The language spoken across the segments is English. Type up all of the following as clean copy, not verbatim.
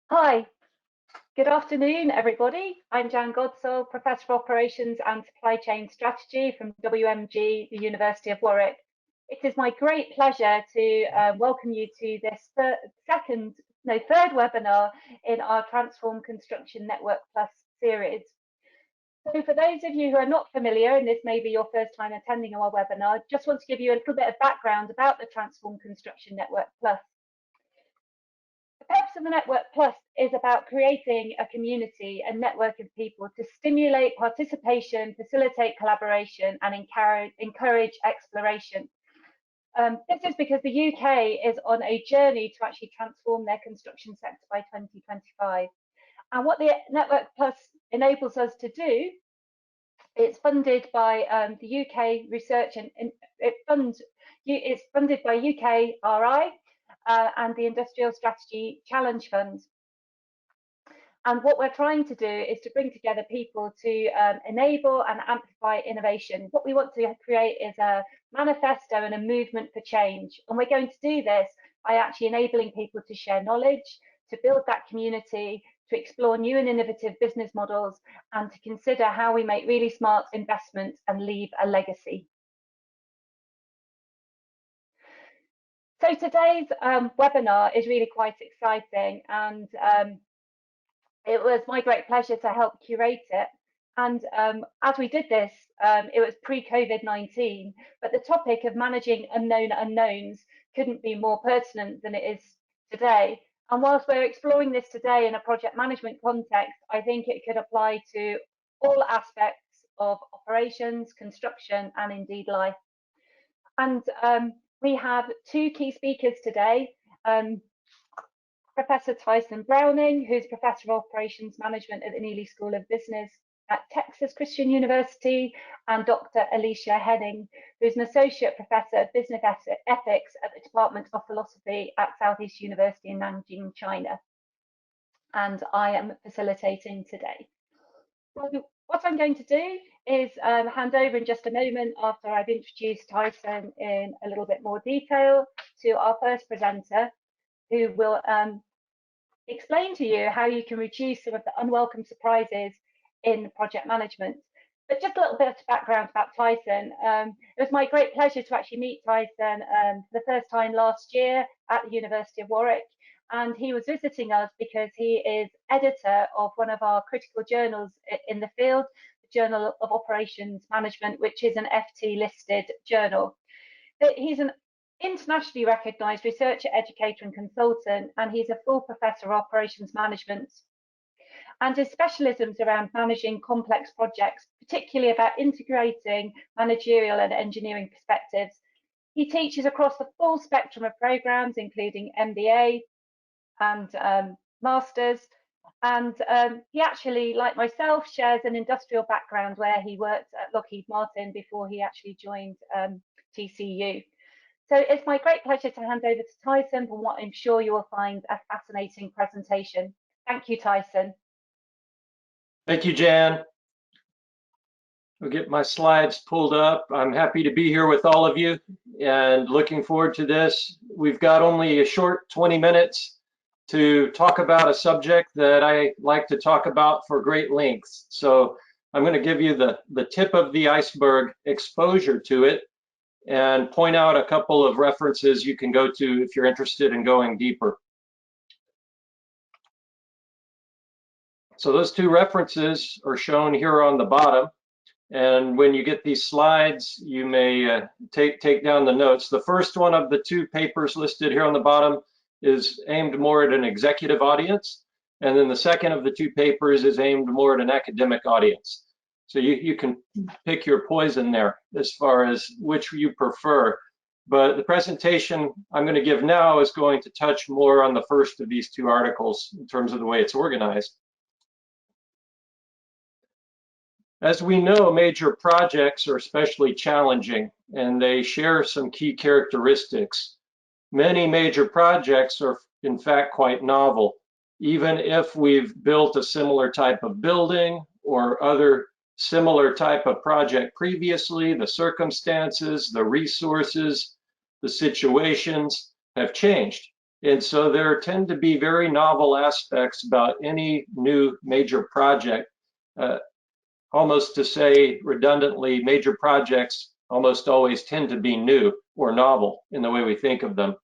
Hi, good afternoon, everybody. I'm Jan Godsoll, Professor of Operations and Supply Chain Strategy from WMG, the University of Warwick. It is my great pleasure to welcome you to this third webinar in our Transform Construction Network Plus series. So for those of you who are not familiar, and this may be your first time attending our webinar, just want to give you a little bit of background about the Transform Construction Network Plus. The purpose of the Network Plus is about creating a community, a network of people to stimulate participation, facilitate collaboration, and encourage exploration. This is because the UK is on a journey to actually transform their construction sector by 2025. And what the Network Plus enables us to do, it's funded by the UK Research and it's funded by UKRI, and the Industrial Strategy Challenge Fund. And what we're trying to do is to bring together people to enable and amplify innovation. What we want to create is a manifesto and a movement for change. And we're going to do this by actually enabling people to share knowledge, to build that community, to explore new and innovative business models, and to consider how we make really smart investments and leave a legacy. So today's webinar is really quite exciting, and it was my great pleasure to help curate it. And as we did this, it was pre-COVID-19, but the topic of managing unknown unknowns couldn't be more pertinent than it is today. And whilst we're exploring this today in a project management context, I think it could apply to all aspects of operations, construction, and indeed life. And we have two key speakers today. Professor Tyson Browning, who's Professor of Operations Management at the Neeley School of Business at Texas Christian University, and Dr. Alicia Hennig, who's an Associate Professor of Business Ethics at the Department of Philosophy at Southeast University in Nanjing, China. And I am facilitating today. So what I'm going to do is hand over in just a moment, after I've introduced Tyson in a little bit more detail, to our first presenter, who will explain to you how you can reduce some of the unwelcome surprises in project management. But just a little bit of background about Tyson. It was my great pleasure to actually meet Tyson for the first time last year at the University of Warwick. And he was visiting us because he is editor of one of our critical journals in the field, the Journal of Operations Management, which is an FT listed journal. He's an internationally recognised researcher, educator and consultant, and he's a full professor of operations management. And his specialisms around managing complex projects, particularly about integrating managerial and engineering perspectives. He teaches across the full spectrum of programmes, including MBA and Masters. And he actually, like myself, shares an industrial background where he worked at Lockheed Martin before he actually joined TCU. So it's my great pleasure to hand over to Tyson for what I'm sure you will find a fascinating presentation. Thank you, Tyson. Thank you, Jan. I'll get my slides pulled up. I'm happy to be here with all of you and looking forward to this. We've got only a short 20 minutes to talk about a subject that I like to talk about for great lengths. So I'm going to give you the tip of the iceberg exposure to it and point out a couple of references you can go to if you're interested in going deeper. So those two references are shown here on the bottom. And when you get these slides, you may take down the notes. The first one of the two papers listed here on the bottom is aimed more at an executive audience. And then the second of the two papers is aimed more at an academic audience. So you can pick your poison there as far as which you prefer. But the presentation I'm going to give now is going to touch more on the first of these two articles in terms of the way it's organized. As we know, major projects are especially challenging, and they share some key characteristics. Many major projects are, in fact, quite novel. Even if we've built a similar type of building or other similar type of project previously, the circumstances, the resources, the situations have changed. And so there tend to be very novel aspects about any new major project. Almost to say redundantly, major projects almost always tend to be new or novel in the way we think of them.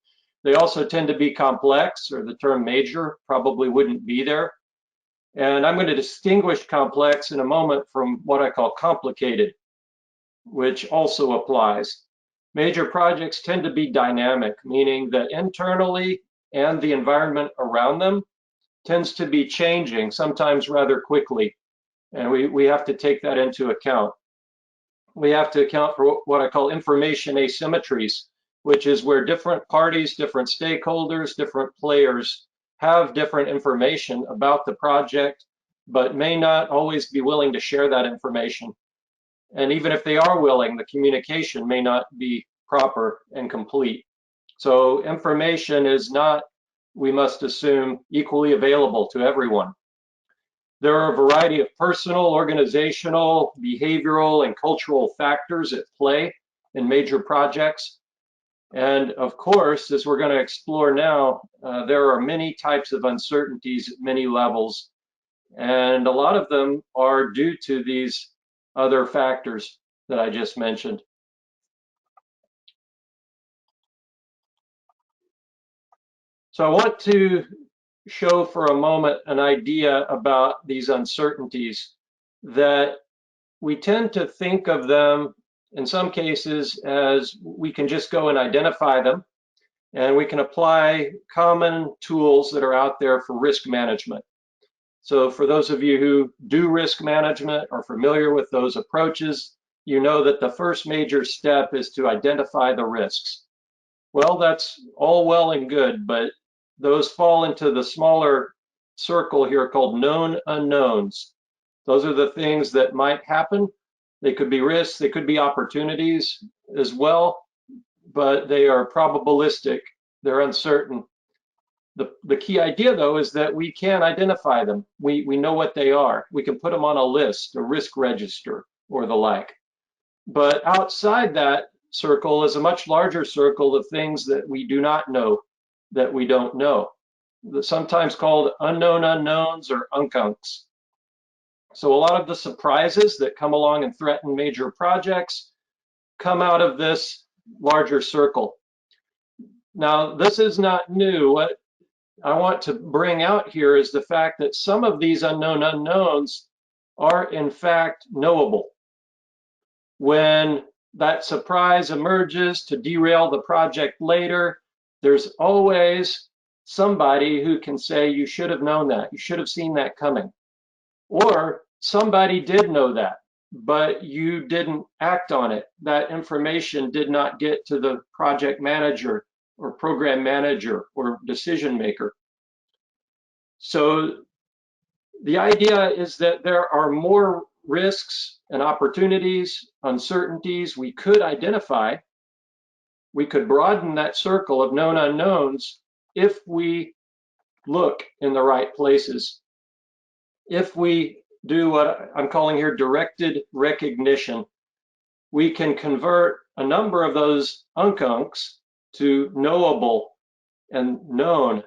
They also tend to be complex, or the term major probably wouldn't be there. And I'm going to distinguish complex in a moment from what I call complicated, which also applies. Major projects tend to be dynamic, meaning that internally and the environment around them tends to be changing, sometimes rather quickly. And we have to take that into account. We have to account for what I call information asymmetries, which is where different parties, different stakeholders, different players have different information about the project, but may not always be willing to share that information. And even if they are willing, the communication may not be proper and complete. So information is not, we must assume, equally available to everyone. There are a variety of personal, organizational, behavioral, and cultural factors at play in major projects. And of course, as we're going to explore now, there are many types of uncertainties at many levels. And a lot of them are due to these other factors that I just mentioned. So I want to show for a moment an idea about these uncertainties, that we tend to think of them in some cases as we can just go and identify them, and we can apply common tools that are out there for risk management. So for those of you who do risk management, are familiar with those approaches, you know that the first major step is to identify the risks. Well, that's all well and good, but those fall into the smaller circle here called known unknowns. Those are the things that might happen. They could be risks, they could be opportunities as well, but they are probabilistic, they're uncertain. The key idea, though, is that we can identify them. We know what they are. We can put them on a list, a risk register, or the like. But outside that circle is a much larger circle of things that we do not know, that we don't know. Sometimes called unknown unknowns or unkunks. So a lot of the surprises that come along and threaten major projects come out of this larger circle. Now, this is not new. What I want to bring out here is the fact that some of these unknown unknowns are in fact knowable. When that surprise emerges to derail the project later, there's always somebody who can say, you should have known that, you should have seen that coming. Or somebody did know that, but you didn't act on it. That information did not get to the project manager or program manager or decision maker. So the idea is that there are more risks and opportunities, uncertainties we could identify. We could broaden that circle of known unknowns if we look in the right places. If we do what I'm calling here directed recognition, we can convert a number of those unkunks to knowable and known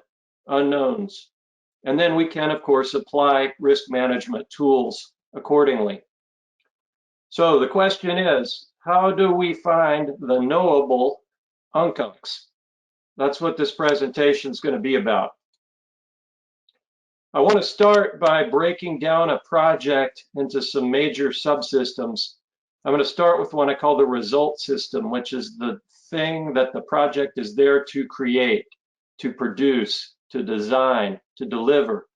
unknowns. And then we can, of course, apply risk management tools accordingly. So the question is, how do we find the knowable unkunks? That's what this presentation is going to be about. I want to start by breaking down a project into some major subsystems. I'm going to start with one I call the result system, which is the thing that the project is there to create, to produce, to design, to deliver.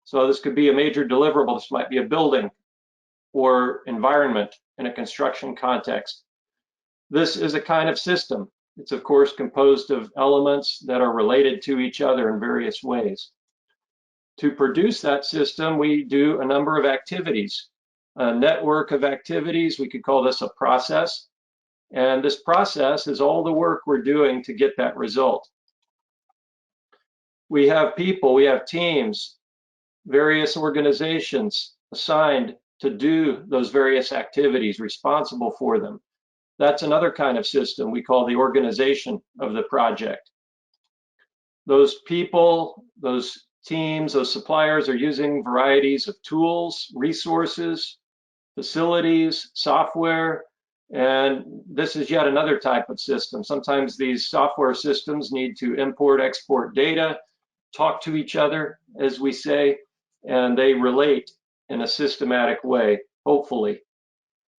So this could be a major deliverable. This might be a building or environment in a construction context. This is a kind of system. It's of course composed of elements that are related to each other in various ways. To produce that system, we do a number of activities, a network of activities. We could call this a process. And this process is all the work we're doing to get that result. We have people, we have teams, various organizations assigned to do those various activities, responsible for them. That's another kind of system we call the organization of the project. Those people, those teams, those suppliers are using varieties of tools, resources, facilities, software, and this is yet another type of system. Sometimes these software systems need to import, export data, talk to each other, as we say, and they relate in a systematic way, hopefully.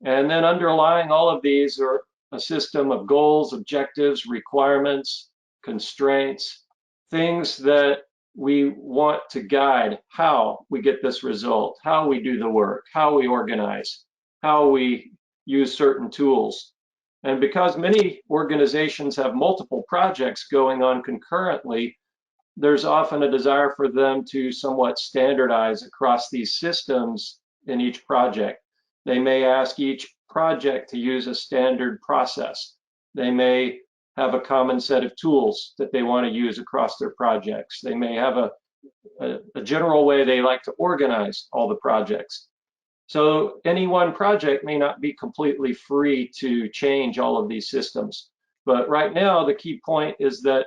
And then underlying all of these are a system of goals, objectives, requirements, constraints, things that we want to guide how we get this result, how we do the work, how we organize, how we use certain tools. And because many organizations have multiple projects going on concurrently, there's often a desire for them to somewhat standardize across these systems in each project. They may ask each project to use a standard process. They may have a common set of tools that they want to use across their projects. They may have a general way they like to organize all the projects. So any one project may not be completely free to change all of these systems. But right now, the key point is that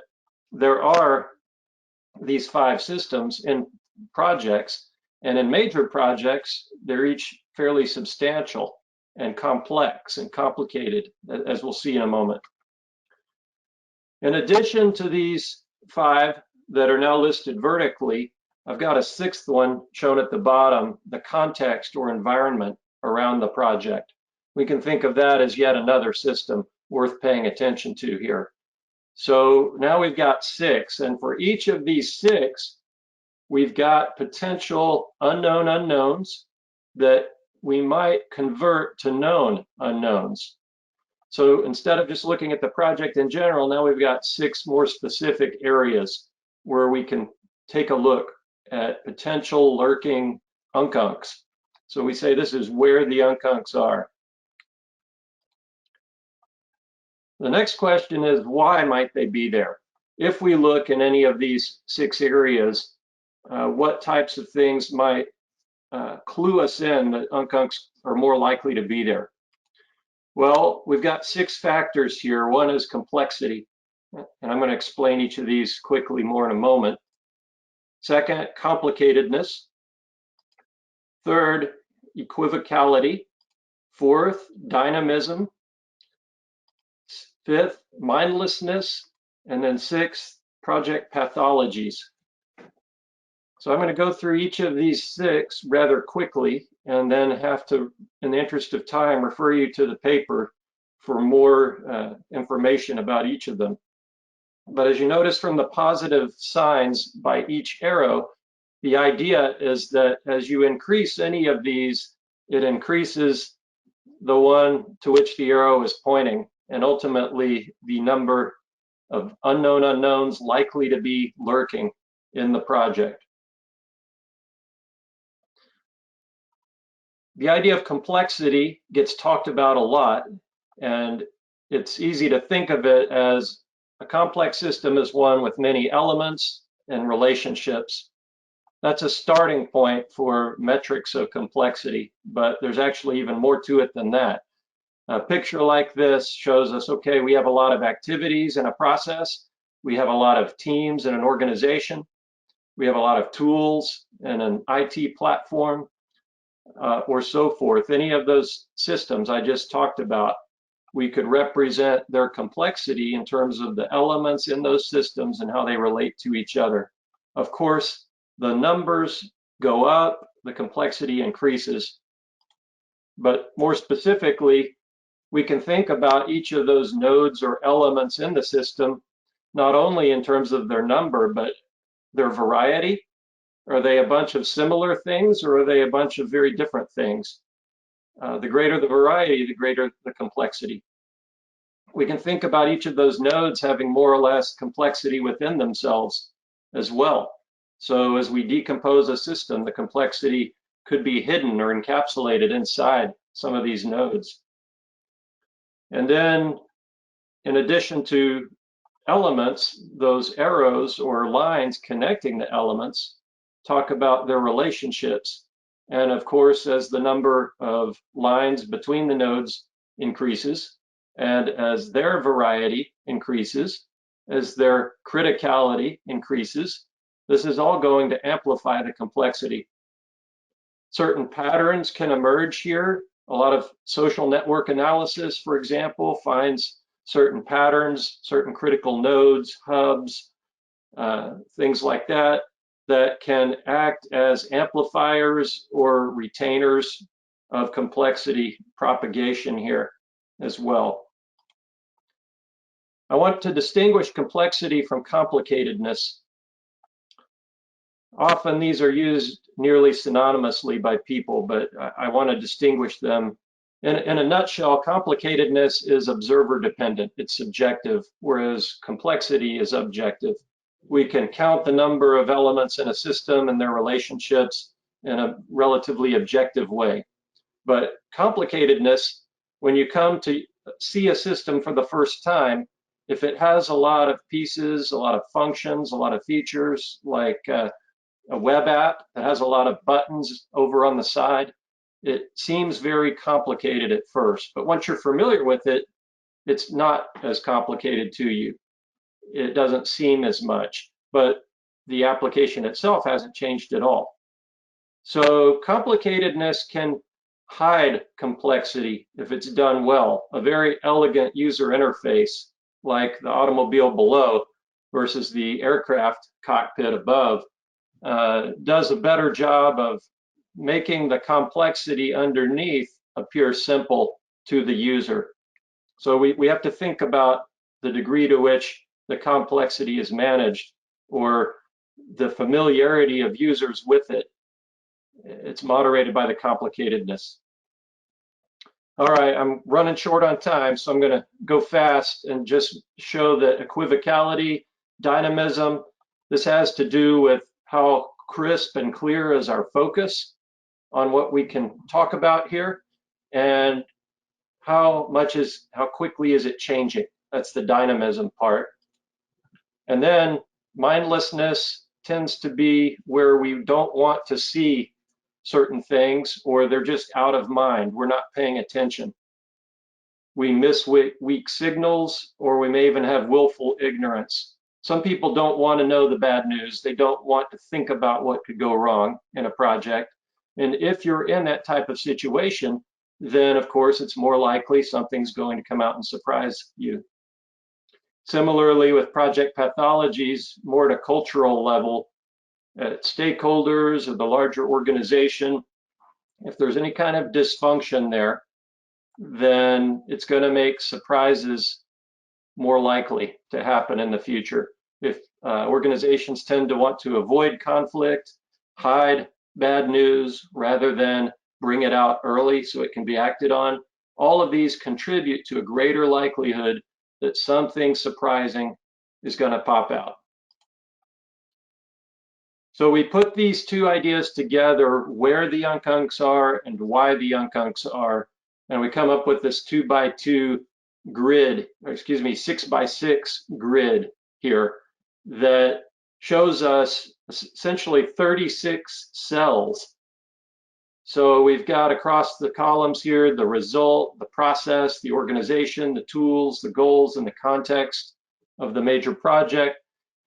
there are these 5 systems in projects, and in major projects, they're each fairly substantial and complex and complicated, as we'll see in a moment. In addition to these 5 that are now listed vertically, I've got a 6th one shown at the bottom, the context or environment around the project. We can think of that as yet another system worth paying attention to here. So now we've got 6, and for each of these 6, we've got potential unknown unknowns that we might convert to known unknowns. So instead of just looking at the project in general, now we've got 6 more specific areas where we can take a look at potential lurking unkunks. So we say this is where the unkunks are. The next question is, why might they be there? If we look in any of these 6 areas, what types of things might clue us in that unkunks are more likely to be there? Well, we've got 6 factors here. One is complexity, and I'm going to explain each of these quickly more in a moment. Second, complicatedness. Third, equivocality. Fourth, dynamism. 5th, mindlessness. And then 6th, project pathologies. So I'm going to go through each of these 6 rather quickly, and then have to, in the interest of time, refer you to the paper for more information about each of them. But as you notice from the positive signs by each arrow, the idea is that as you increase any of these, it increases the one to which the arrow is pointing, and ultimately the number of unknown unknowns likely to be lurking in the project. The idea of complexity gets talked about a lot, and it's easy to think of it as a complex system is one with many elements and relationships. That's a starting point for metrics of complexity, but there's actually even more to it than that. A picture like this shows us, okay, we have a lot of activities in a process. We have a lot of teams in an organization. We have a lot of tools and an IT platform, or so forth. Any of those systems I just talked about, we could represent their complexity in terms of the elements in those systems and how they relate to each other. Of course, the numbers go up, the complexity increases. But more specifically, we can think about each of those nodes or elements in the system, not only in terms of their number, but their variety. Are they a bunch of similar things, or are they a bunch of very different things? The greater the variety, the greater the complexity. We can think about each of those nodes having more or less complexity within themselves as well. So as we decompose a system, the complexity could be hidden or encapsulated inside some of these nodes. And then, in addition to elements, those arrows or lines connecting the elements talk about their relationships. And of course, as the number of lines between the nodes increases, and as their variety increases, as their criticality increases. This is all going to amplify the complexity. Certain patterns can emerge here. A lot of social network analysis, for example, finds certain patterns, certain critical nodes, hubs, things like that, that can act as amplifiers or retainers of complexity propagation here as well. I want to distinguish complexity from complicatedness. Often these are used nearly synonymously by people, but I want to distinguish them. In a nutshell, complicatedness is observer dependent. It's subjective, whereas complexity is objective. We can count the number of elements in a system and their relationships in a relatively objective way. But complicatedness, when you come to see a system for the first time, if it has a lot of pieces, a lot of functions, a lot of features, like a web app that has a lot of buttons over on the side, it seems very complicated at first. But once you're familiar with it, it's not as complicated to you. It doesn't seem as much, but the application itself hasn't changed at all. So complicatedness can hide complexity if it's done well. A very elegant user interface, like the automobile below versus the aircraft cockpit above, does a better job of making the complexity underneath appear simple to the user. So we have to think about the degree to which the complexity is managed, or the familiarity of users with it. It's moderated by the complicatedness. All right, I'm running short on time, so I'm going to go fast and just show that equivocality, dynamism, this has to do with how crisp and clear is our focus on what we can talk about here, and how quickly is it changing. That's the dynamism part. And then mindlessness tends to be where we don't want to see certain things, or they're just out of mind. We're not paying attention. We miss weak signals, or we may even have willful ignorance. Some people don't want to know the bad news. They don't want to think about what could go wrong in a project. And if you're in that type of situation, then of course it's more likely something's going to come out and surprise you. Similarly, with project pathologies, more at a cultural level, at stakeholders or the larger organization, if there's any kind of dysfunction there, then it's going to make surprises more likely to happen in the future. If organizations tend to want to avoid conflict, hide bad news rather than bring it out early so it can be acted on, all of these contribute to a greater likelihood that something surprising is going to pop out. So we put these two ideas together, where the unkunks are and why the unkunks are, and we come up with this 2x2 grid, or excuse me, 6x6 grid here that shows us essentially 36 cells. So we've got across the columns here the result, the process, the organization, the tools, the goals, and the context of the major project.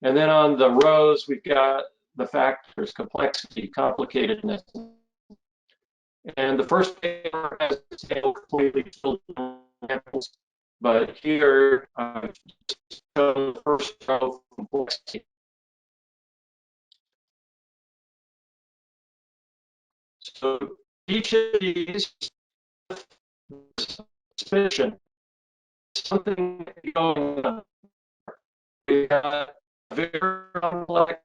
And then on the rows, we've got the factors: complexity, complicatedness. And the first paper has the table completely filled in examples, but here I've shown the first row, complexity. So each of these suspicion, something going on. We have a very complex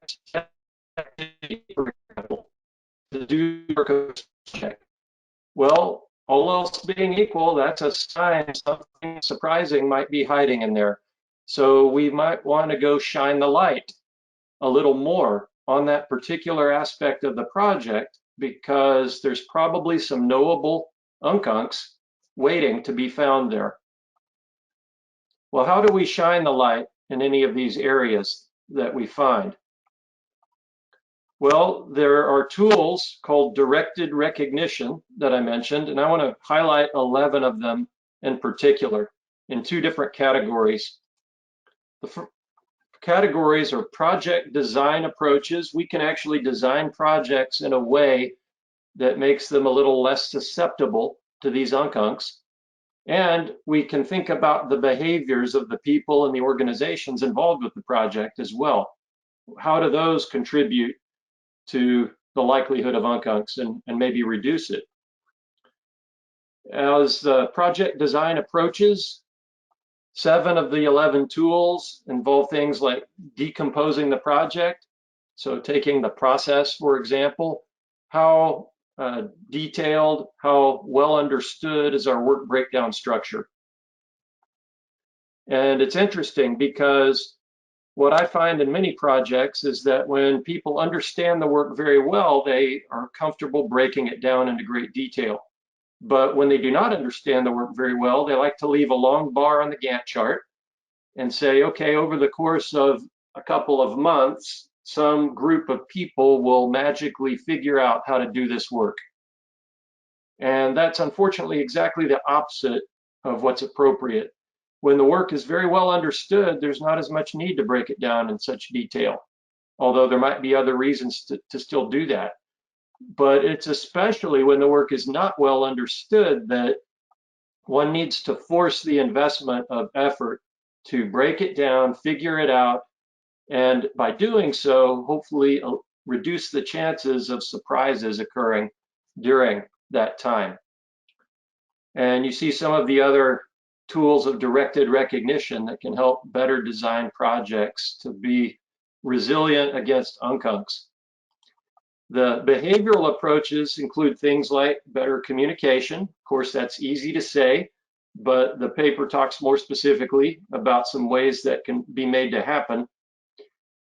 activity, for example, to do a check. Well, all else being equal, that's a sign something surprising might be hiding in there. So we might want to go shine the light a little more on that particular aspect of the project, because there's probably some knowable unkunks waiting to be found there. Well, how do we shine the light in any of these areas that we find? Well, there are tools called directed recognition that I mentioned, and I want to highlight 11 of them in particular in two different categories. categories are project design approaches. We can actually design projects in a way that makes them a little less susceptible to these unkunks. And we can think about the behaviors of the people and the organizations involved with the project as well. How do those contribute to the likelihood of unkunks and maybe reduce it? As the project design approaches, 7 of the 11 tools involve things like decomposing the project. So taking the process, for example, how detailed, how well understood is our work breakdown structure? And it's interesting because what I find in many projects is that when people understand the work very well, they are comfortable breaking it down into great detail. But when they do not understand the work very well, they like to leave a long bar on the Gantt chart and say, okay, over the course of a couple of months, some group of people will magically figure out how to do this work. And that's unfortunately exactly the opposite of what's appropriate. When the work is very well understood, there's not as much need to break it down in such detail, although there might be other reasons to still do that. But it's especially when the work is not well understood that one needs to force the investment of effort to break it down, figure it out, and by doing so, hopefully reduce the chances of surprises occurring during that time. And you see some of the other tools of directed recognition that can help better design projects to be resilient against unkunks. The behavioral approaches include things like better communication. Of course, that's easy to say, but the paper talks more specifically about some ways that can be made to happen.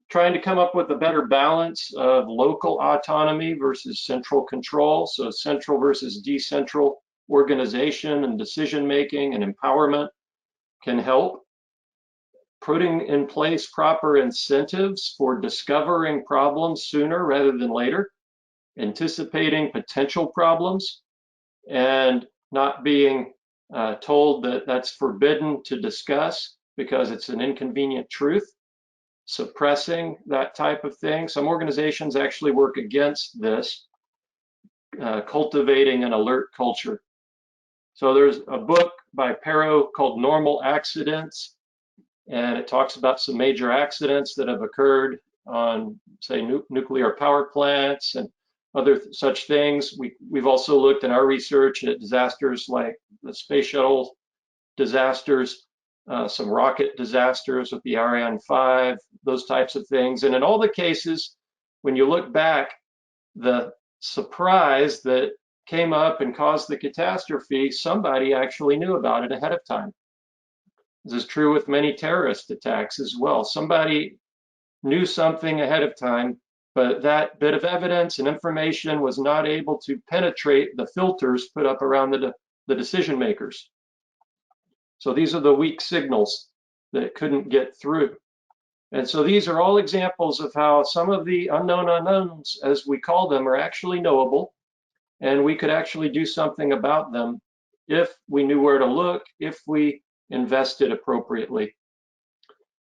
Trying to come up with a better balance of local autonomy versus central control, so central versus decentral organization and decision making and empowerment can help. Putting in place proper incentives for discovering problems sooner rather than later, anticipating potential problems, and not being told that that's forbidden to discuss because it's an inconvenient truth, suppressing that type of thing. Some organizations actually work against this, cultivating an alert culture. So there's a book by Perrow called Normal Accidents, and it talks about some major accidents that have occurred on, say, nuclear power plants and other such things. We've also looked in our research at disasters like the space shuttle disasters, some rocket disasters with the Ariane 5, those types of things. And in all the cases, when you look back, the surprise that came up and caused the catastrophe, somebody actually knew about it ahead of time. This is true with many terrorist attacks as well. Somebody knew something ahead of time, but that bit of evidence and information was not able to penetrate the filters put up around the decision makers. So these are the weak signals that couldn't get through. And so these are all examples of how some of the unknown unknowns, as we call them, are actually knowable, and we could actually do something about them if we knew where to look, if we invested appropriately.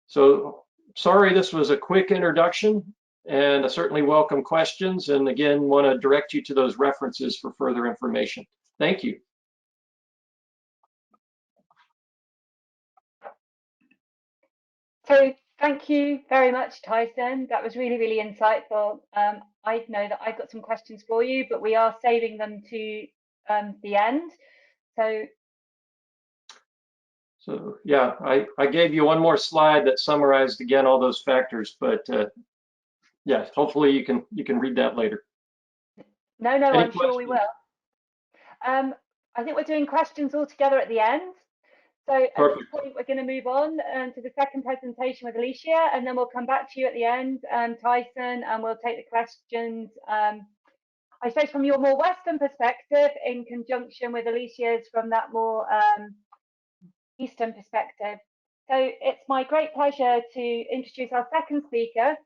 So sorry, this was a quick introduction, and I certainly welcome questions, and again, want to direct you to those references for further information. Thank you. So thank you very much, Tyson. That was really, really insightful. I know that I've got some questions for you, but we are saving them to the end. So yeah, I gave you one more slide that summarized again all those factors, but yeah, hopefully you can read that later. No, I'm sure we will. I think we're doing questions all together at the end. So at this point, we're going to move on to the second presentation with Alicia, and then we'll come back to you at the end, Tyson, and we'll take the questions, I suppose, from your more Western perspective in conjunction with Alicia's from that more Eastern perspective. So it's my great pleasure to introduce our second speaker,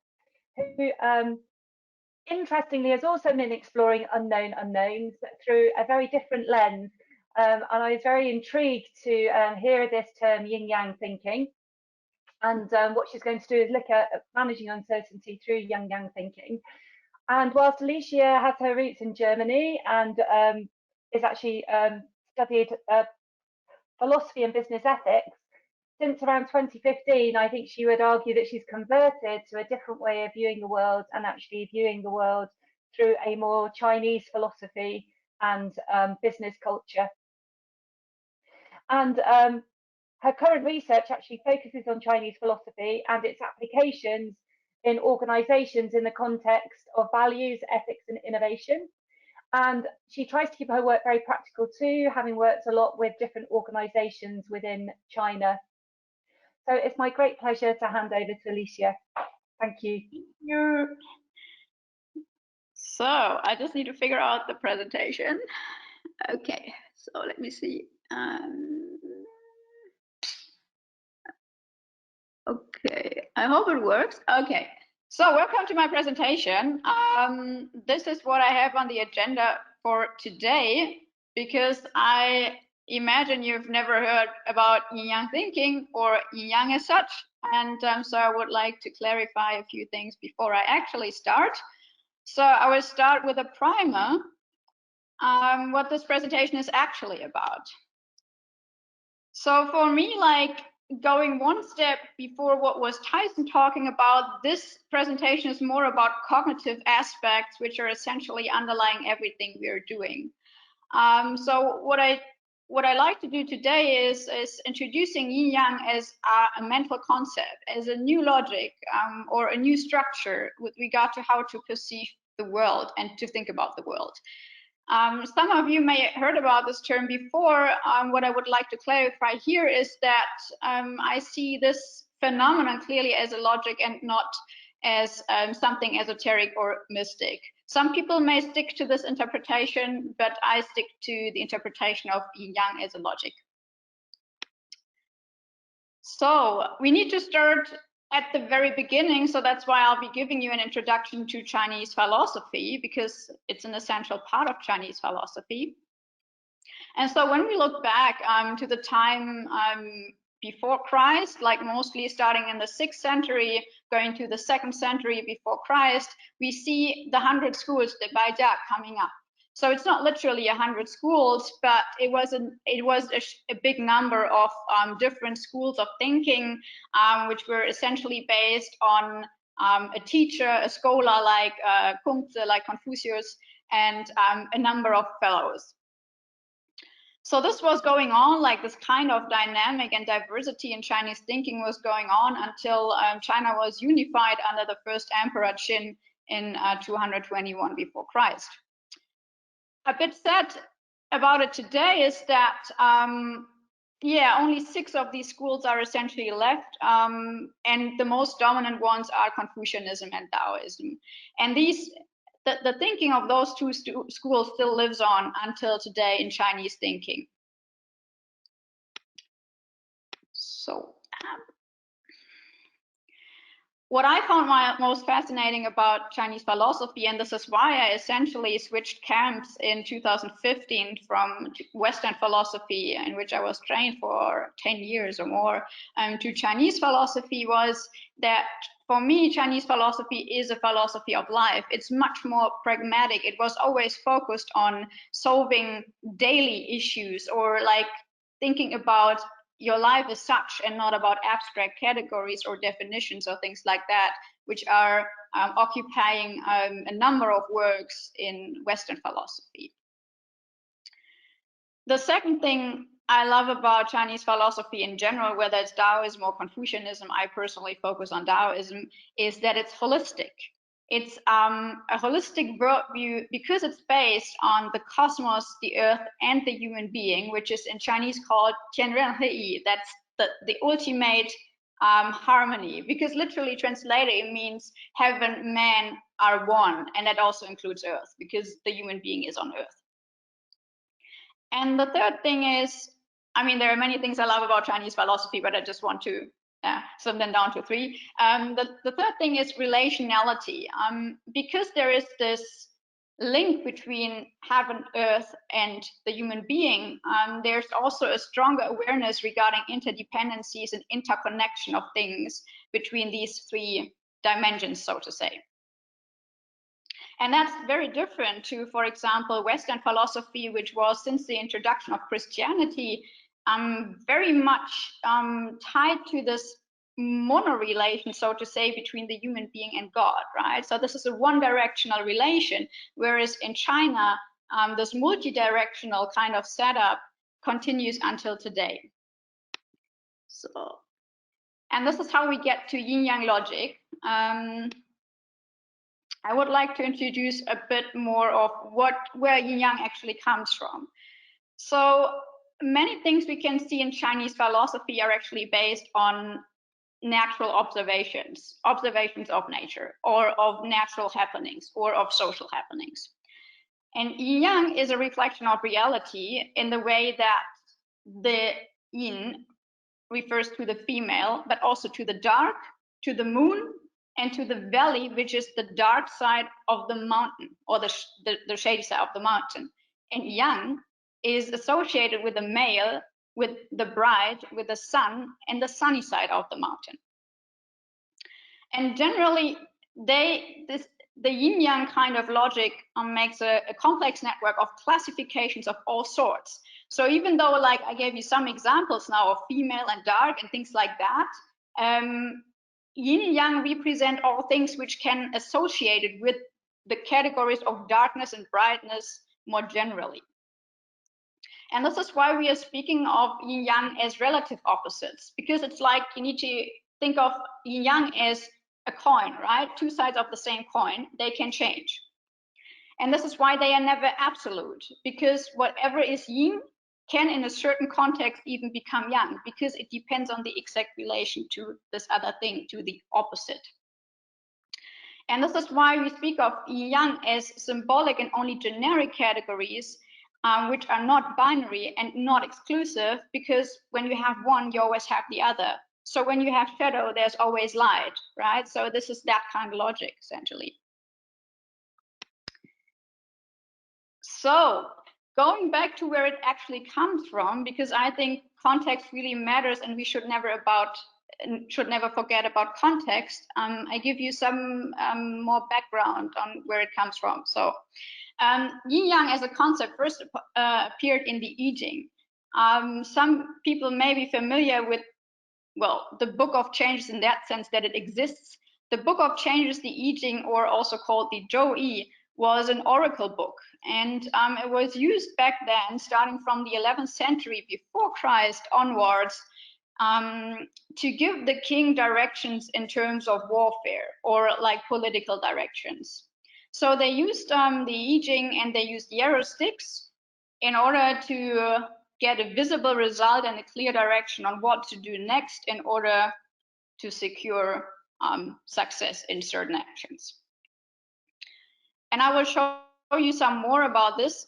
who interestingly has also been exploring unknown unknowns through a very different lens. And I was very intrigued to hear this term yin-yang thinking. And what she's going to do is look at managing uncertainty through yang thinking. And whilst Alicia has her roots in Germany and is actually studied philosophy and business ethics, since around 2015, I think she would argue that she's converted to a different way of viewing the world and actually viewing the world through a more Chinese philosophy and business culture. And her current research actually focuses on Chinese philosophy and its applications in organizations in the context of values, ethics, and innovation. And she tries to keep her work very practical too, having worked a lot with different organizations within China. So it's my great pleasure to hand over to Alicia. Thank you. Thank you. So I just need to figure out the presentation. Okay, so let me see. Okay, I hope it works. Okay, so welcome to my presentation. This is what I have on the agenda for today, because I imagine you've never heard about yin-yang thinking or yin-yang as such. And so I would like to clarify a few things before I actually start. So I will start with a primer, what this presentation is actually about. So for me, like going one step before what was Tyson talking about, this presentation is more about cognitive aspects, which are essentially underlying everything we are doing. So what I like to do today is introducing yin yang as a mental concept, as a new logic or a new structure with regard to how to perceive the world and to think about the world. Some of you may have heard about this term before. What I would like to clarify here is that I see this phenomenon clearly as a logic and not as something esoteric or mystic. Some people may stick to this interpretation, but I stick to the interpretation of yin-yang as a logic. So we need to start at the very beginning, so that's why I'll be giving you an introduction to Chinese philosophy, because it's an essential part of Chinese philosophy. And so when we look back to the time before Christ, like mostly starting in the 6th century, going to the 2nd century before Christ, we see the 100 schools, the Baijia, coming up. So it's not literally 100 schools, but it was a big number of different schools of thinking, which were essentially based on a teacher, a scholar like Kongzi, like Confucius, and a number of fellows. So this was going on, like this kind of dynamic and diversity in Chinese thinking was going on until China was unified under the first emperor Qin in 221 before Christ. A bit sad about it today is that, only 6 of these schools are essentially left, and the most dominant ones are Confucianism and Taoism. And the thinking of those 2 schools still lives on until today in Chinese thinking. So, what I found most fascinating about Chinese philosophy, and this is why I essentially switched camps in 2015 from Western philosophy, in which I was trained for 10 years or more, to Chinese philosophy, was that for me, Chinese philosophy is a philosophy of life. It's much more pragmatic. It was always focused on solving daily issues, or like thinking about your life as such, and not about abstract categories or definitions or things like that, which are occupying a number of works in Western philosophy. The second thing I love about Chinese philosophy in general, whether it's Taoism or Confucianism, I personally focus on Taoism, is that it's holistic. It's a holistic worldview because it's based on the cosmos, the earth, and the human being, which is in Chinese called Tianren Heyi. That's the ultimate harmony, because literally translated it means heaven, man are one, and that also includes earth, because the human being is on earth. And the third thing is, I mean, there are many things I love about Chinese philosophy, but I just want to sum them down to 3. The third thing is relationality, because there is this link between heaven, earth, and the human being, there's also a stronger awareness regarding interdependencies and interconnection of things between these three dimensions, so to say. And that's very different to, for example, Western philosophy, which was, since the introduction of Christianity, very much tied to this mono-relation, so to say, between the human being and God, right? So this is a one-directional relation, whereas in China, this multi-directional kind of setup continues until today. So, and this is how we get to yin-yang logic. I would like to introduce a bit more of where yin-yang actually comes from. So many things we can see in Chinese philosophy are actually based on natural observations of nature, or of natural happenings, or of social happenings. And yin-yang is a reflection of reality in the way that the yin refers to the female, but also to the dark, to the moon, and to the valley, which is the dark side of the mountain, or the shady side of the mountain. And yang is associated with the male, with the bride, with the sun, and the sunny side of the mountain. And generally, the yin-yang kind of logic makes a complex network of classifications of all sorts. So even though, like, I gave you some examples now of female and dark and things like that, yin and yang represent all things which can associated with the categories of darkness and brightness more generally. And this is why we are speaking of yin yang as relative opposites, because it's like you need to think of yin yang as a coin, right? Two sides of the same coin, they can change. And this is why they are never absolute, because whatever is yin can in a certain context even become yang, because it depends on the exact relation to this other thing, to the opposite. And this is why we speak of yin-yang as symbolic and only generic categories, which are not binary and not exclusive, because when you have one, you always have the other. So when you have shadow, there's always light, right? So this is that kind of logic, essentially. So going back to where it actually comes from, because I think context really matters, and we should never forget about context. I give you some more background on where it comes from. So yin-yang as a concept first appeared in the I Ching. Some people may be familiar with, well, the Book of Changes in that sense that it exists. The Book of Changes, the I Ching, or also called the Zhou-yi, was an oracle book, and it was used back then, starting from the 11th century before Christ onwards, to give the king directions in terms of warfare, or like political directions. So they used the I Ching and they used yarrow sticks in order to get a visible result and a clear direction on what to do next in order to secure success in certain actions. And I will show you some more about this.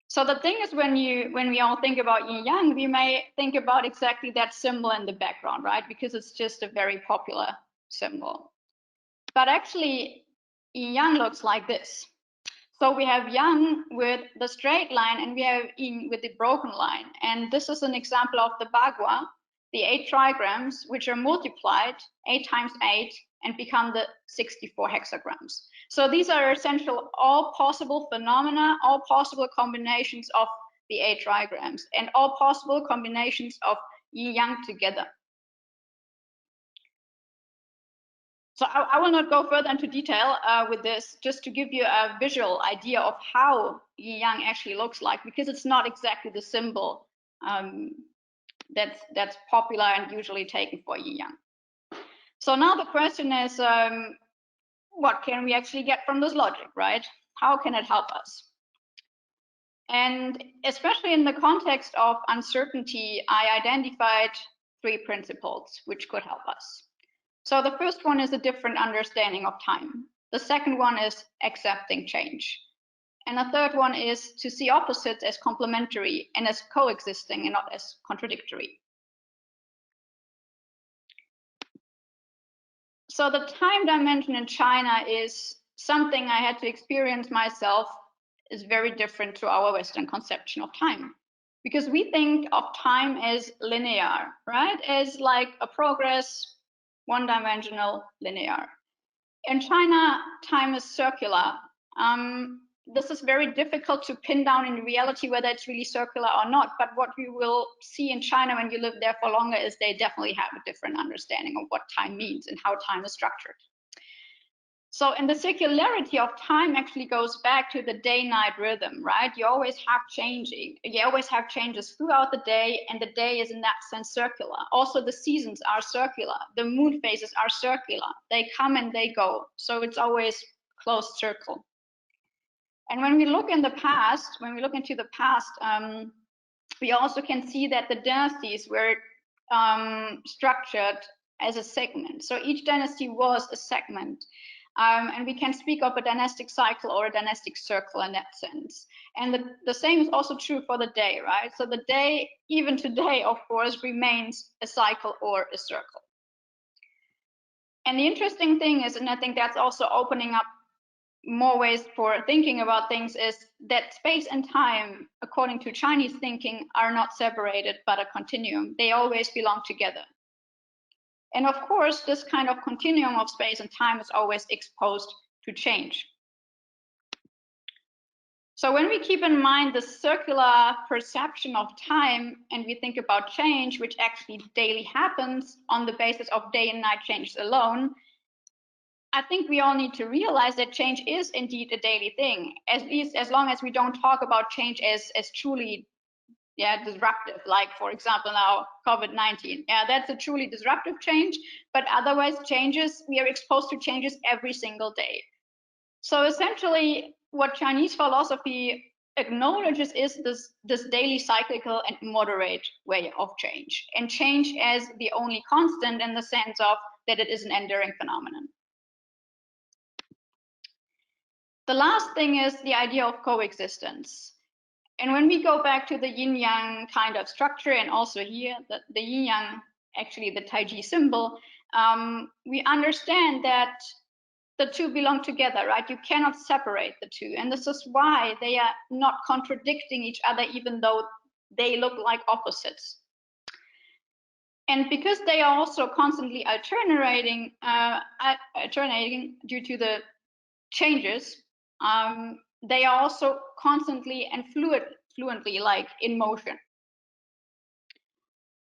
So the thing is, when we all think about yin yang, we may think about exactly that symbol in the background, right? Because it's just a very popular symbol. But actually, yin yang looks like this. So we have yang with the straight line, and we have yin with the broken line. And this is an example of the bagua, the 8 trigrams, which are multiplied 8 times 8 and become the 64 hexagrams. So these are essential all possible phenomena, all possible combinations of the 8 trigrams, and all possible combinations of yin yang together. So I will not go further into detail with this, just to give you a visual idea of how yin yang actually looks like, because it's not exactly the symbol that's popular and usually taken for yin yang. So now the question is, what can we actually get from this logic, right? How can it help us? And especially in the context of uncertainty, I identified 3 principles which could help us. So the first one is a different understanding of time. The second one is accepting change. And the third one is to see opposites as complementary and as coexisting and not as contradictory. So the time dimension in China is something I had to experience myself, is very different to our Western conception of time. Because we think of time as linear, right? As like a progress, one-dimensional, linear. In China, time is circular. This is very difficult to pin down in reality whether it's really circular or not, but what you will see in China when you live there for longer is they definitely have a different understanding of what time means and how time is structured. So, and the circularity of time actually goes back to the day-night rhythm, right? You always have changes throughout the day, and the day is in that sense circular. Also, the seasons are circular. The moon phases are circular. They come and they go. So it's always closed circle. And when we look in the past, we also can see that the dynasties were structured as a segment. So each dynasty was a segment. And we can speak of a dynastic cycle or a dynastic circle in that sense. And the same is also true for the day, right? So the day, even today, of course, remains a cycle or a circle. And the interesting thing is, and I think that's also opening up more ways for thinking about things, is that space and time, according to Chinese thinking, are not separated, but a continuum. They always belong together. And of course, this kind of continuum of space and time is always exposed to change. So when we keep in mind the circular perception of time and we think about change, which actually daily happens on the basis of day and night changes alone, I think we all need to realize that change is indeed a daily thing, at least as long as we don't talk about change as truly disruptive, like for example now COVID-19. That's a truly disruptive change, but otherwise changes, we are exposed to changes every single day. So essentially what Chinese philosophy acknowledges is this daily cyclical and moderate way of change, and change as the only constant in the sense of that it is an enduring phenomenon. The last thing is the idea of coexistence. And when we go back to the yin-yang kind of structure, and also here, the yin-yang, actually the Taiji symbol, we understand that the two belong together, right? You cannot separate the two. And this is why they are not contradicting each other, even though they look like opposites. And because they are also constantly alternating due to the changes, they are also constantly and fluently like in motion.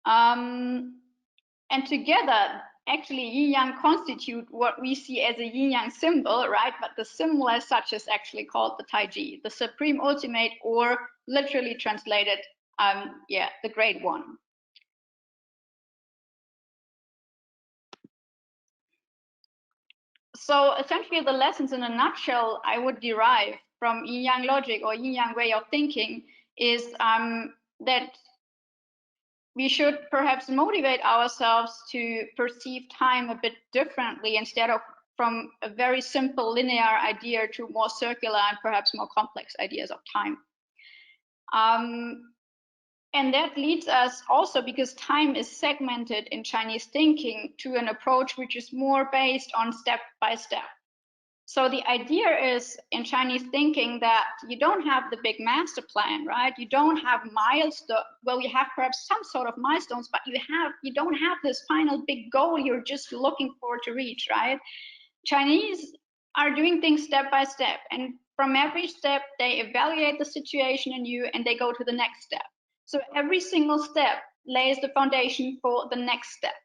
And together, actually, yin-yang constitute what we see as a yin-yang symbol, right? But the symbol as such is actually called the Taiji, the supreme ultimate, or literally translated, the great one. So essentially the lessons in a nutshell I would derive from yin-yang logic or yin-yang way of thinking is that we should perhaps motivate ourselves to perceive time a bit differently, instead of from a very simple linear idea to more circular and perhaps more complex ideas of time. And that leads us also, because time is segmented in Chinese thinking, to an approach which is more based on step by step. So the idea is in Chinese thinking that you don't have the big master plan, right? You don't have milestones. Well, you have perhaps some sort of milestones, but you don't have this final big goal you're just looking for to reach, right? Chinese are doing things step by step, and from every step they evaluate the situation anew and they go to the next step. So every single step lays the foundation for the next step.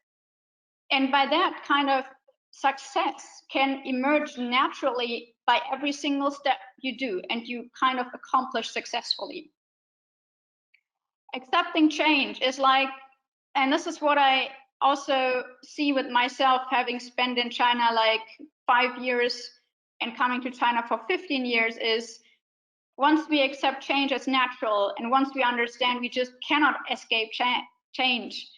And by that, kind of success can emerge naturally by every single step you do, and you kind of accomplish successfully. Accepting change is like, and this is what I also see with myself, having spent in China like 5 years and coming to China for 15 years, is once we accept change as natural, and once we understand we just cannot escape change,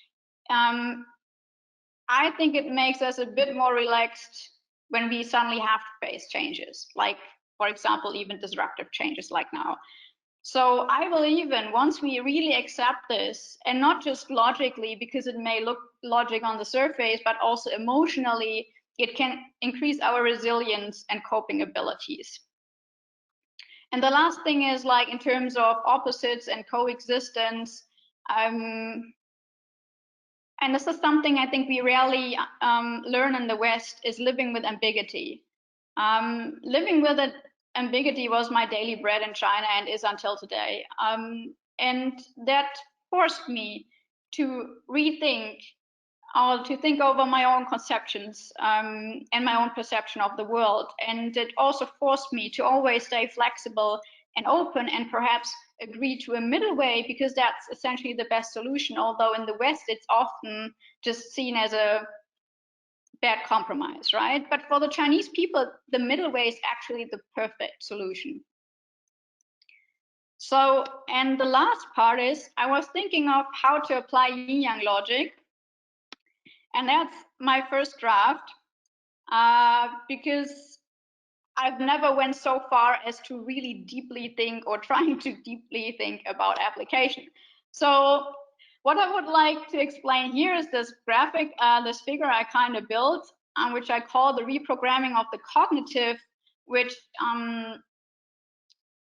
I think it makes us a bit more relaxed when we suddenly have to face changes, like, for example, even disruptive changes like now. So I believe in, once we really accept this, and not just logically, because it may look logic on the surface, but also emotionally, it can increase our resilience and coping abilities. And the last thing is, like, in terms of opposites and coexistence, and this is something I think we rarely learn in the West, is living with ambiguity. Living with ambiguity was my daily bread in China and is until today. And that forced me to rethink, or to think over my own conceptions and my own perception of the world. And it also forced me to always stay flexible and open, and perhaps agree to a middle way, because that's essentially the best solution. Although in the West, it's often just seen as a bad compromise, right? But for the Chinese people, the middle way is actually the perfect solution. So, and the last part is, I was thinking of how to apply yin-yang logic. And that's my first draft, because I've never went so far as to really deeply think, or trying to deeply think about application. So what I would like to explain here is this graphic, this figure I kind of built, which I call the reprogramming of the cognitive, which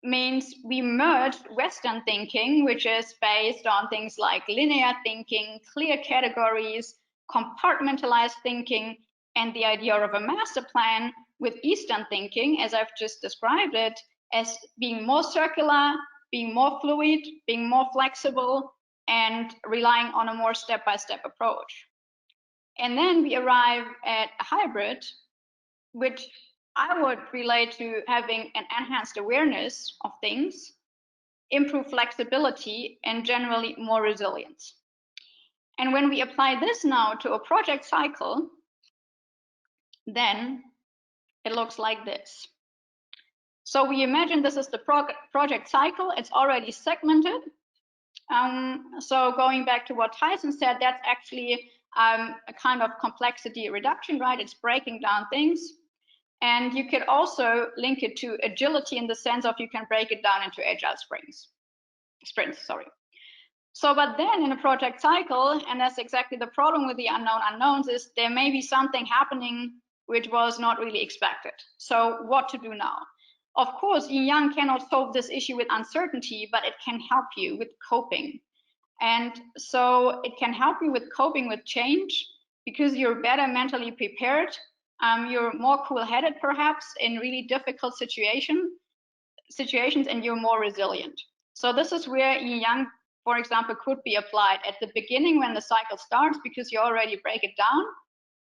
means we merged Western thinking, which is based on things like linear thinking, clear categories, compartmentalized thinking, and the idea of a master plan, with Eastern thinking, as I've just described it, as being more circular, being more fluid, being more flexible, and relying on a more step-by-step approach. And then we arrive at a hybrid, which I would relate to having an enhanced awareness of things, improved flexibility, and generally more resilience. And when we apply this now to a project cycle, then it looks like this. So we imagine this is the project cycle. It's already segmented. So going back to what Tyson said, that's actually a kind of complexity reduction, right? It's breaking down things. And you could also link it to agility, in the sense of you can break it down into agile sprints. So, but then in a project cycle, and that's exactly the problem with the unknown unknowns, is there may be something happening which was not really expected. So what to do now? Of course, yin-yang cannot solve this issue with uncertainty, but it can help you with coping. And so it can help you with coping with change, because you're better mentally prepared. You're more cool-headed, perhaps, in really difficult situations, and you're more resilient. So this is where yin-yang, for example, could be applied at the beginning when the cycle starts, because you already break it down.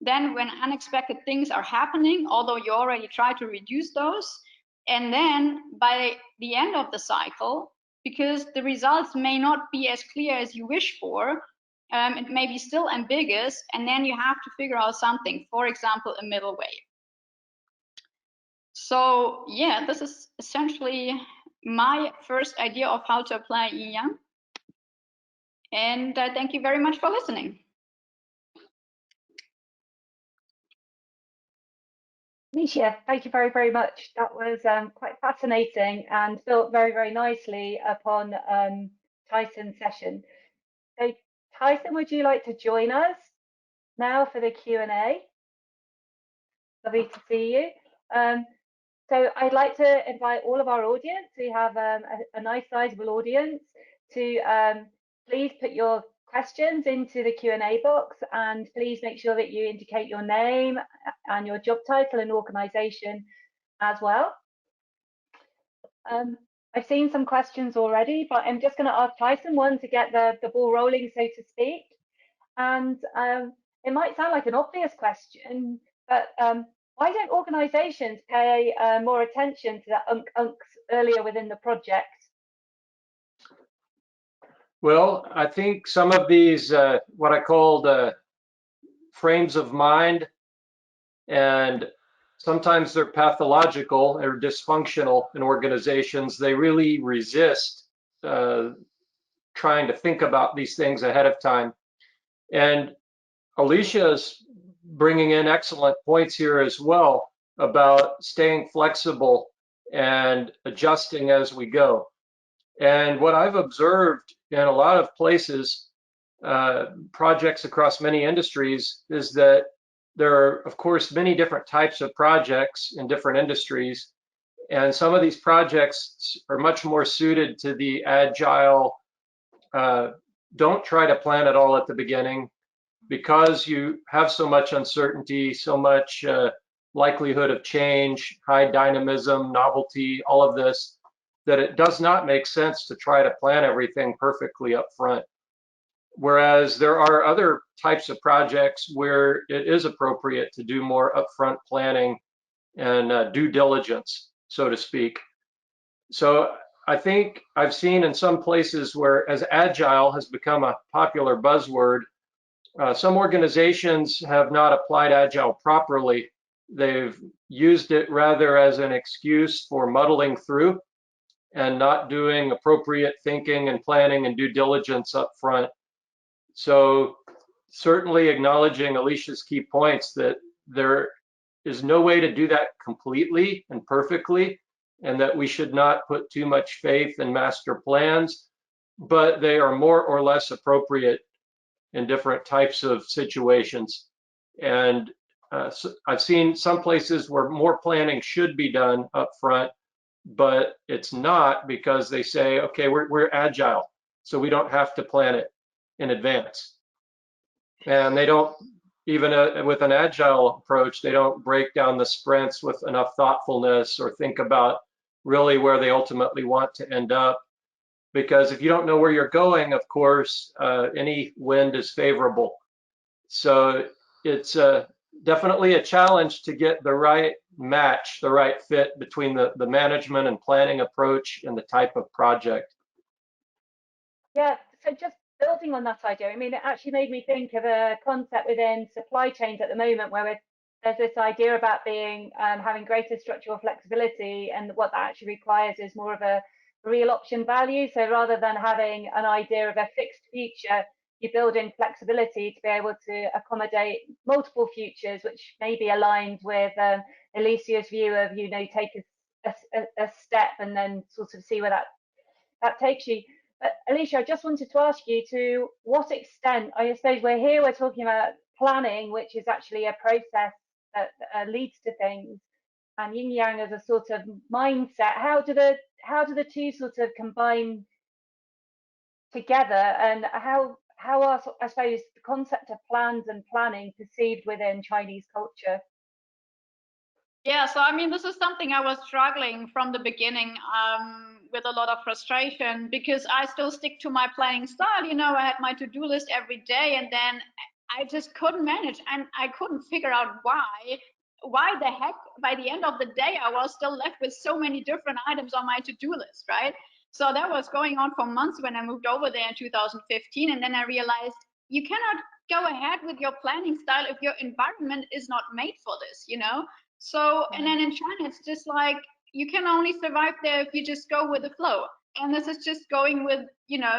Then when unexpected things are happening, although you already try to reduce those, and then by the end of the cycle, because the results may not be as clear as you wish for, it may be still ambiguous, and then you have to figure out something, for example, a middle way. So yeah, this is essentially my first idea of how to apply yin-yang. And thank you very much for listening. Alicia, thank you very, very much. That was quite fascinating and built very, very nicely upon Tyson's session. So, Tyson, would you like to join us now for the Q&A? Lovely to see you. So I'd like to invite all of our audience, we have a nice sizable audience, to please put your questions into the Q&A box, and please make sure that you indicate your name and your job title and organisation as well. I've seen some questions already, but I'm just going to ask Tyson one to get the ball rolling, so to speak. And it might sound like an obvious question, but why don't organisations pay more attention to the unks earlier within the project? Well, I think some of these, what I call the frames of mind, and sometimes they're pathological or dysfunctional in organizations. They really resist trying to think about these things ahead of time. And Alicia is bringing in excellent points here as well about staying flexible and adjusting as we go. And what I've observed in a lot of places, projects across many industries, is that there are, of course, many different types of projects in different industries. And some of these projects are much more suited to the agile, don't try to plan it all at the beginning, because you have so much uncertainty, so much likelihood of change, high dynamism, novelty, all of this, that it does not make sense to try to plan everything perfectly up front. Whereas there are other types of projects where it is appropriate to do more upfront planning and due diligence, so to speak. So I think I've seen in some places where, as agile has become a popular buzzword, some organizations have not applied agile properly. They've used it rather as an excuse for muddling through and not doing appropriate thinking and planning and due diligence up front. So certainly acknowledging Alicia's key points that there is no way to do that completely and perfectly, and that we should not put too much faith in master plans, but they are more or less appropriate in different types of situations. And so I've seen some places where more planning should be done up front, but it's not, because they say, okay, we're agile, so we don't have to plan it in advance. And they don't, even with an agile approach, they don't break down the sprints with enough thoughtfulness or think about really where they ultimately want to end up. Because if you don't know where you're going, of course, any wind is favorable. So it's definitely a challenge to get the right match, the right fit between the management and planning approach and the type of project. Yeah, so just building on that idea, I mean, it actually made me think of a concept within supply chains at the moment where there's this idea about being having greater structural flexibility, and what that actually requires is more of a real option value. So rather than having an idea of a fixed future, you build in flexibility to be able to accommodate multiple futures, which may be aligned with Alicia's view of, take a step and then sort of see where that takes you. But Alicia, I just wanted to ask you, to what extent, I suppose we're talking about planning, which is actually a process that leads to things, and yin yang as a sort of mindset. How do the two sort of combine together, and how are, I suppose, the concept of plans and planning perceived within Chinese culture? Yeah, so I mean, this is something I was struggling from the beginning with a lot of frustration, because I still stick to my planning style. I had my to-do list every day, and then I just couldn't manage, and I couldn't figure out why the heck by the end of the day I was still left with so many different items on my to-do list, right? So that was going on for months when I moved over there in 2015, and then I realized you cannot go ahead with your planning style if your environment is not made for this, So, and then in China, it's just like, you can only survive there if you just go with the flow. And this is just going with,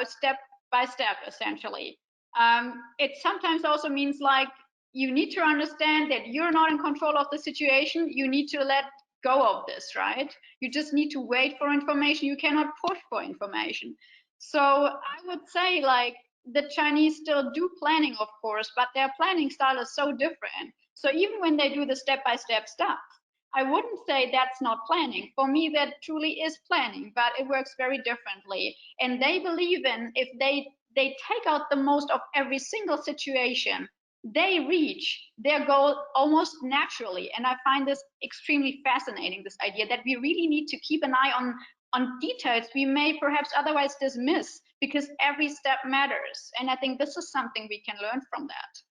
step by step, essentially. It sometimes also means like, you need to understand that you're not in control of the situation. You need to let go of this, right? You just need to wait for information. You cannot push for information. So I would say, like, the Chinese still do planning, of course, but their planning style is so different. So even when they do the step-by-step stuff, I wouldn't say that's not planning. For me, that truly is planning, but it works very differently. And they believe in, if they take out the most of every single situation, they reach their goal almost naturally. And I find this extremely fascinating, this idea that we really need to keep an eye on details we may perhaps otherwise dismiss, because every step matters. And I think this is something we can learn from that.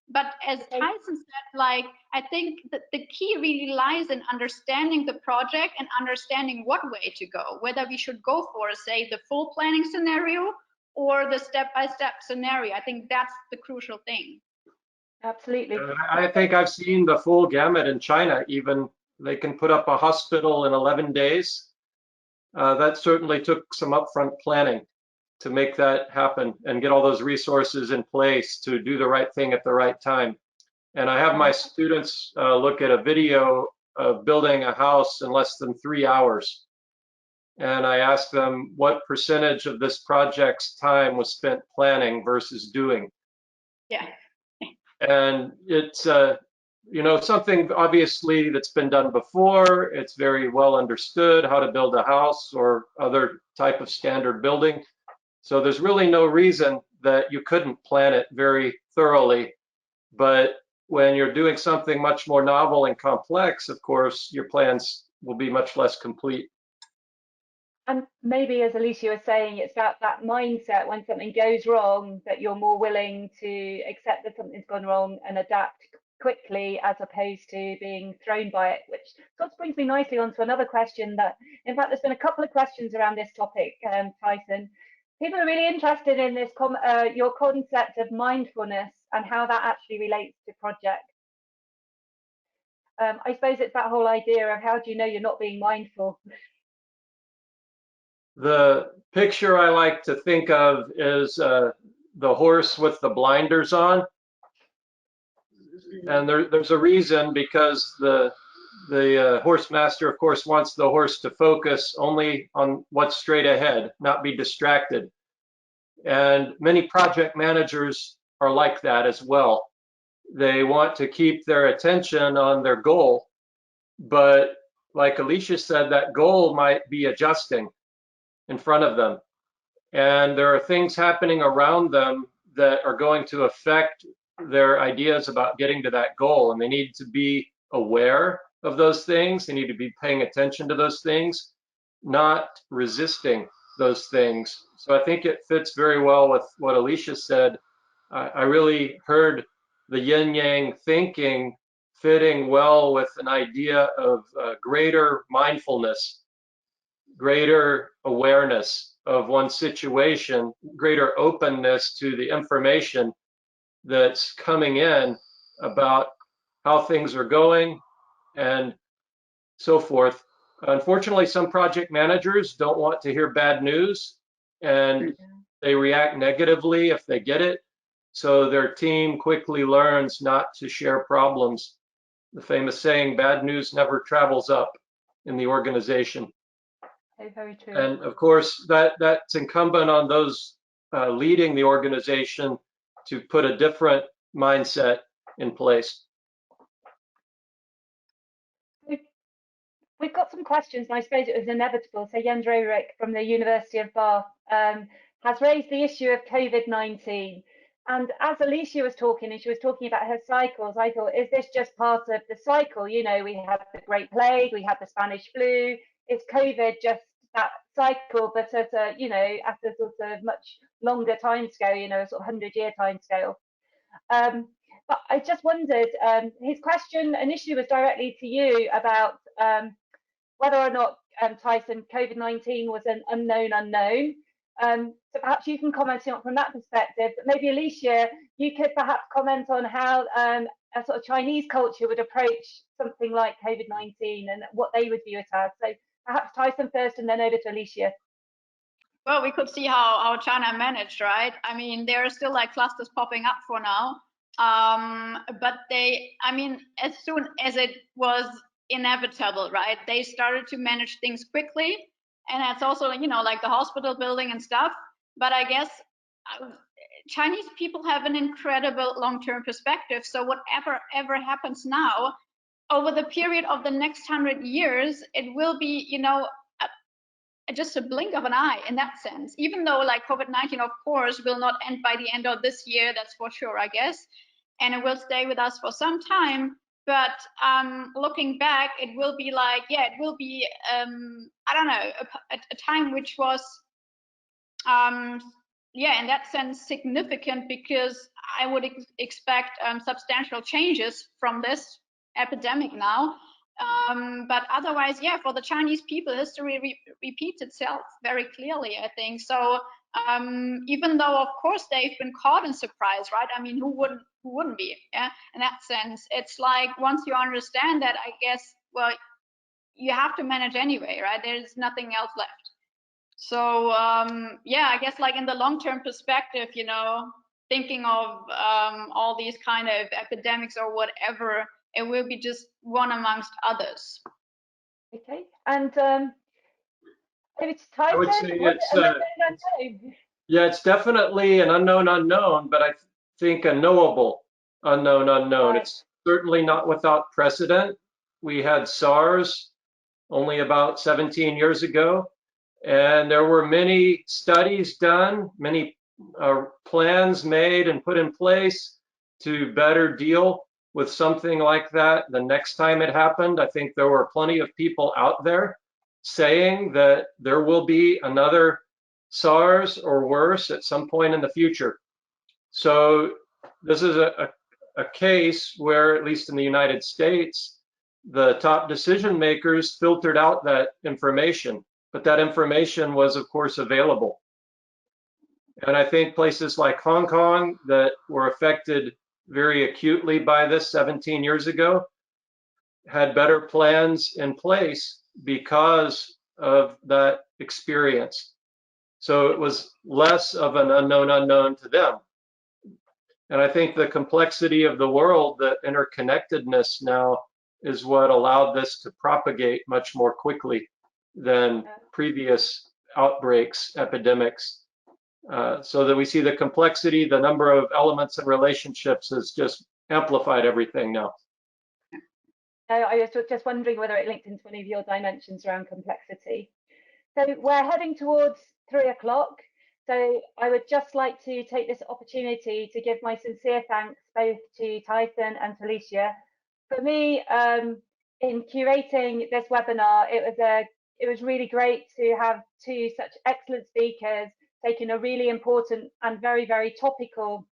But as Tyson said, like, I think that the key really lies in understanding the project and understanding what way to go, whether we should go for, say, the full planning scenario or the step-by-step scenario. I think that's the crucial thing. Absolutely. I think I've seen the full gamut in China. Even they can put up a hospital in 11 days. That certainly took some upfront planning to make that happen and get all those resources in place to do the right thing at the right time. And I have my students look at a video of building a house in less than 3 hours. And I ask them what percentage of this project's time was spent planning versus doing. Yeah. And it's you know, something obviously that's been done before. It's very well understood how to build a house or other type of standard building. So there's really no reason that you couldn't plan it very thoroughly. But when you're doing something much more novel and complex, of course, your plans will be much less complete. And maybe, as Alicia was saying, it's that mindset when something goes wrong, that you're more willing to accept that something's gone wrong and adapt quickly, as opposed to being thrown by it, which sort of brings me nicely on to another question that, in fact, there's been a couple of questions around this topic, Tyson. People are really interested in this, your concept of mindfulness and how that actually relates to projects. I suppose it's that whole idea of how do you know you're not being mindful? The picture I like to think of is the horse with the blinders on. And there's a reason, because the horse master, of course, wants the horse to focus only on what's straight ahead, not be distracted. And many project managers are like that as well. They want to keep their attention on their goal, but like Alicia said, that goal might be adjusting in front of them. And there are things happening around them that are going to affect their ideas about getting to that goal. And they need to be aware of those things. They need to be paying attention to those things, not resisting those things. So I think it fits very well with what Alicia said. I really heard the yin yang thinking fitting well with an idea of greater mindfulness, greater awareness of one's situation, greater openness to the information that's coming in about how things are going and so forth. Unfortunately, some project managers don't want to hear bad news, and they react negatively if they get it. So their team quickly learns not to share problems. The famous saying, bad news never travels up in the organization. Very true. And of course, that's incumbent on those leading the organization to put a different mindset in place. We've got some questions, and I suppose it was inevitable. So Jens Roerik from the University of Bath has raised the issue of COVID-19. And as Alicia was talking, and she was talking about her cycles, I thought, is this just part of the cycle? You know, we had the Great Plague, we had the Spanish flu. Is COVID just that cycle, but at a, you know, at a sort of much longer time scale, you know, a sort of 100-year time scale? But I just wondered, his question initially was directly to you about whether or not, Tyson, COVID-19 was an unknown unknown. So perhaps you can comment on from that perspective. But maybe Alicia, you could perhaps comment on how a sort of Chinese culture would approach something like COVID-19 and what they would view it as. So perhaps Tyson first, and then over to Alicia. Well, we could see how China managed, right? I mean, there are still like clusters popping up for now. But they, I mean, as soon as it was inevitable, right, they started to manage things quickly. And that's also, you know, like the hospital building and stuff. But I guess Chinese people have an incredible long-term perspective. So whatever ever happens now, over the period of the next 100 years, it will be, you know, just a blink of an eye in that sense. Even though like COVID-19, of course, will not end by the end of this year, that's for sure, I guess. And it will stay with us for some time. But looking back, it will be like, yeah, it will be, I don't know, a time which was, yeah, in that sense, significant, because I would expect substantial changes from this epidemic now. But otherwise, yeah, for the Chinese people, history repeats itself very clearly, I think. So even though, of course, they've been caught in surprise, right? I mean, who wouldn't be? Yeah, in that sense, it's like once you understand that, I guess, well, you have to manage anyway, right? There's nothing else left. So yeah, I guess like in the long-term perspective, you know, thinking of all these kind of epidemics or whatever, it will be just one amongst others. Okay, and it's Tyson. I would say it's yeah, it's definitely an unknown unknown, but I think a knowable unknown unknown. Right. certainly not without precedent. We had SARS only about 17 years ago, and there were many studies done, many plans made and put in place to better deal with something like that the next time it happened. I think there were plenty of people out there saying that there will be another SARS or worse at some point in the future. So this is a case where, at least in the United States, the top decision makers filtered out that information, but that information was, of course, available. And I think places like Hong Kong that were affected very acutely by this 17 years ago had better plans in place because of that experience. So it was less of an unknown to them. And I think the complexity of the world, the interconnectedness now, is what allowed this to propagate much more quickly than previous outbreaks, epidemics. So that we see the complexity, the number of elements and relationships has just amplified everything now. I was just wondering whether it linked into one of your dimensions around complexity. So we're heading towards 3 o'clock. So I would just like to take this opportunity to give my sincere thanks both to Tyson and to Alicia. For me, in curating this webinar, it was really great to have two such excellent speakers taking a really important and very, very topical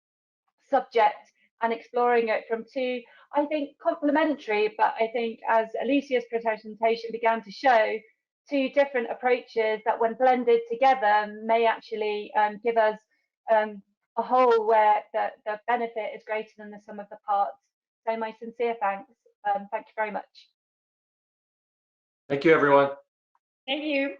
subject and exploring it from two, I think, complementary, but I think, as Alicia's presentation began to show, two different approaches that, when blended together, may actually give us a whole where the benefit is greater than the sum of the parts. So my sincere thanks. Thank you very much. Thank you, everyone. Thank you.